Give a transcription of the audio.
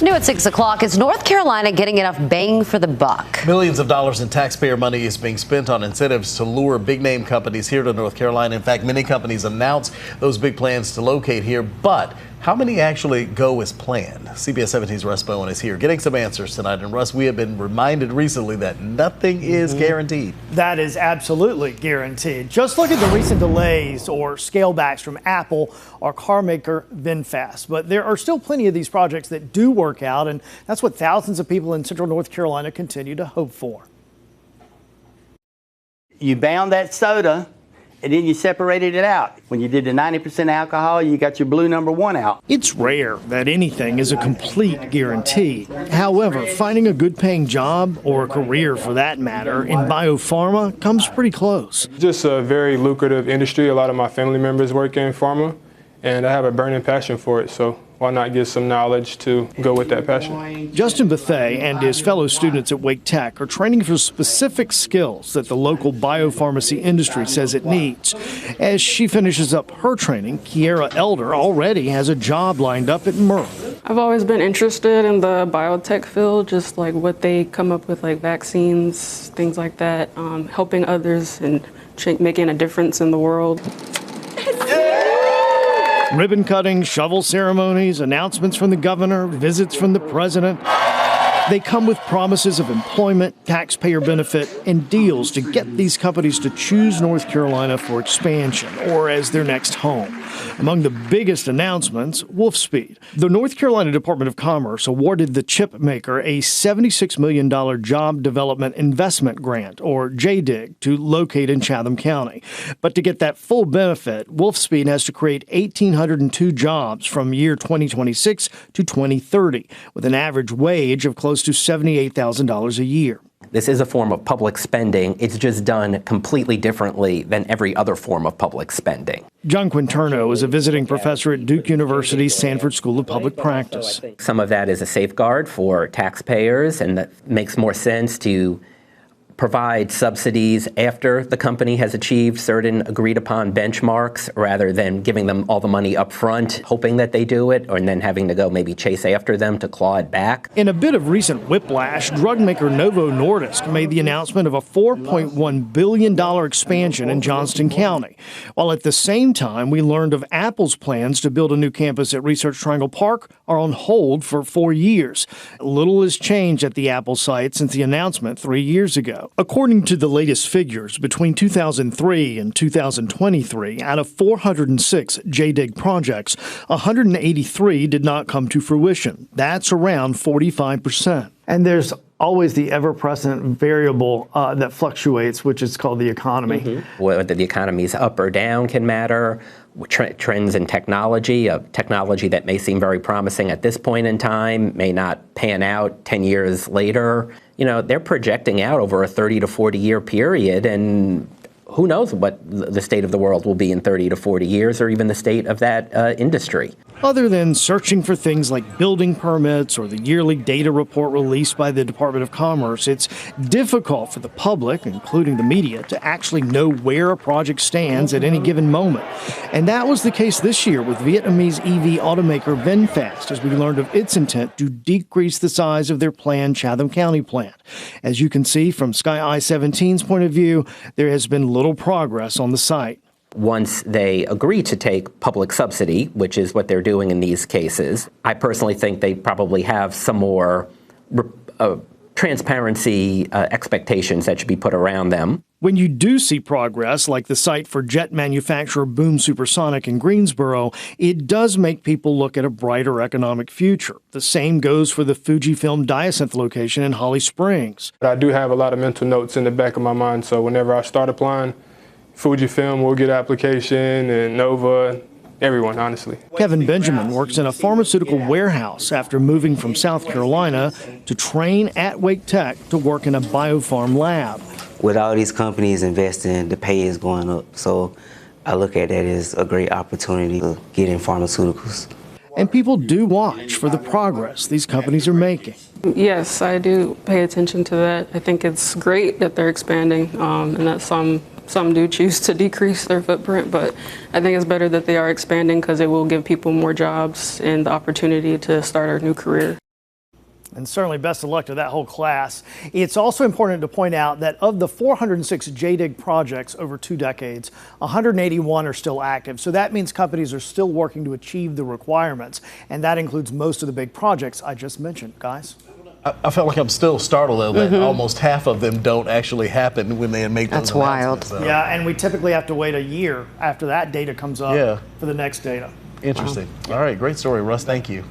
New at 6 o'clock, is North Carolina getting enough bang for the buck? Millions of dollars in taxpayer money is being spent on incentives to lure big name companies here to North Carolina. In fact, many companies announce those big plans to locate here, but how many actually go as planned? CBS 17's Russ Bowen is here getting some answers tonight. And Russ, we have been reminded recently that nothing is guaranteed. That is absolutely guaranteed. Just look at the recent delays or scale backs from Apple or car maker VinFast. But there are still plenty of these projects that do work out, and that's what thousands of people in central North Carolina continue to hope for. You bound that soda, and then you separated it out. When you did the 90% alcohol, you got your blue number 1 out. It's rare that anything is a complete guarantee. However, finding a good paying job, or a career for that matter, in biopharma comes pretty close. Just a very lucrative industry. A lot of my family members work in pharma, and I have a burning passion for it. So why not get some knowledge to go with that passion? Justin Bethay and his fellow students at Wake Tech are training for specific skills that the local biopharmacy industry says it needs. As she finishes up her training, Kiera Elder already has a job lined up at Merck. I've always been interested in the biotech field, just like what they come up with, like vaccines, things like that, helping others and making a difference in the world. Ribbon cutting, shovel ceremonies, announcements from the governor, visits from the president. They come with promises of employment, taxpayer benefit, and deals to get these companies to choose North Carolina for expansion or as their next home. Among the biggest announcements, Wolfspeed. The North Carolina Department of Commerce awarded the chip maker a $76 million Job Development Investment Grant, or JDIG, to locate in Chatham County. But to get that full benefit, Wolfspeed has to create 1,802 jobs from year 2026 to 2030, with an average wage of close to $78,000 a year. This is a form of public spending. It's just done completely differently than every other form of public spending. John Quinterno is a visiting professor at Duke University's Sanford School of Public Practice. Some of that is a safeguard for taxpayers, and that makes more sense to provide subsidies after the company has achieved certain agreed upon benchmarks rather than giving them all the money up front, hoping that they do it, and then having to go maybe chase after them to claw it back. In a bit of recent whiplash, drug maker Novo Nordisk made the announcement of a $4.1 billion expansion in Johnston County, while at the same time we learned of Apple's plans to build a new campus at Research Triangle Park are on hold for 4 years. Little has changed at the Apple site since the announcement 3 years ago. According to the latest figures, between 2003 and 2023, out of 406 JDIG projects, 183 did not come to fruition. That's around 45%. And there's always the ever-present variable that fluctuates, which is called the economy. Whether the economy is up or down can matter. Trends in technology, technology that may seem very promising at this point in time may not pan out 10 years later. You know, they're projecting out over a 30 to 40 year period, and who knows what the state of the world will be in 30 to 40 years, or even the state of that industry. Other than searching for things like building permits or the yearly data report released by the Department of Commerce, it's difficult for the public, including the media, to actually know where a project stands at any given moment. And that was the case this year with Vietnamese EV automaker VinFast, as we learned of its intent to decrease the size of their planned Chatham County plant. As you can see from Sky I-17's point of view, there has been little progress on the site. Once they agree to take public subsidy, which is what they're doing in these cases, I personally think they probably have some more transparency expectations that should be put around them. When you do see progress, like the site for jet manufacturer Boom Supersonic in Greensboro, it does make people look at a brighter economic future. The same goes for the Fujifilm Diasynth location in Holly Springs. I do have a lot of mental notes in the back of my mind, so whenever I start applying, Fujifilm will get application, and Nova, everyone, honestly. Kevin Benjamin works in a pharmaceutical warehouse after moving from South Carolina to train at Wake Tech to work in a biopharm lab. With all these companies investing, the pay is going up. So I look at that as a great opportunity to get in pharmaceuticals. And people do watch for the progress these companies are making. Yes, I do pay attention to that. I think it's great that they're expanding and that some do choose to decrease their footprint, but I think it's better that they are expanding because it will give people more jobs and the opportunity to start a new career. And certainly best of luck to that whole class. It's also important to point out that of the 406 JDIG projects over 2 decades, 181 are still active. So that means companies are still working to achieve the requirements. And that includes most of the big projects I just mentioned, guys. I felt like I'm still startled, though, that almost half of them don't actually happen when they make those That's wild. announcements, so. Yeah, and we typically have to wait a year after that data comes up Yeah. for the next data. Interesting. All right, great story, Russ. Thank you.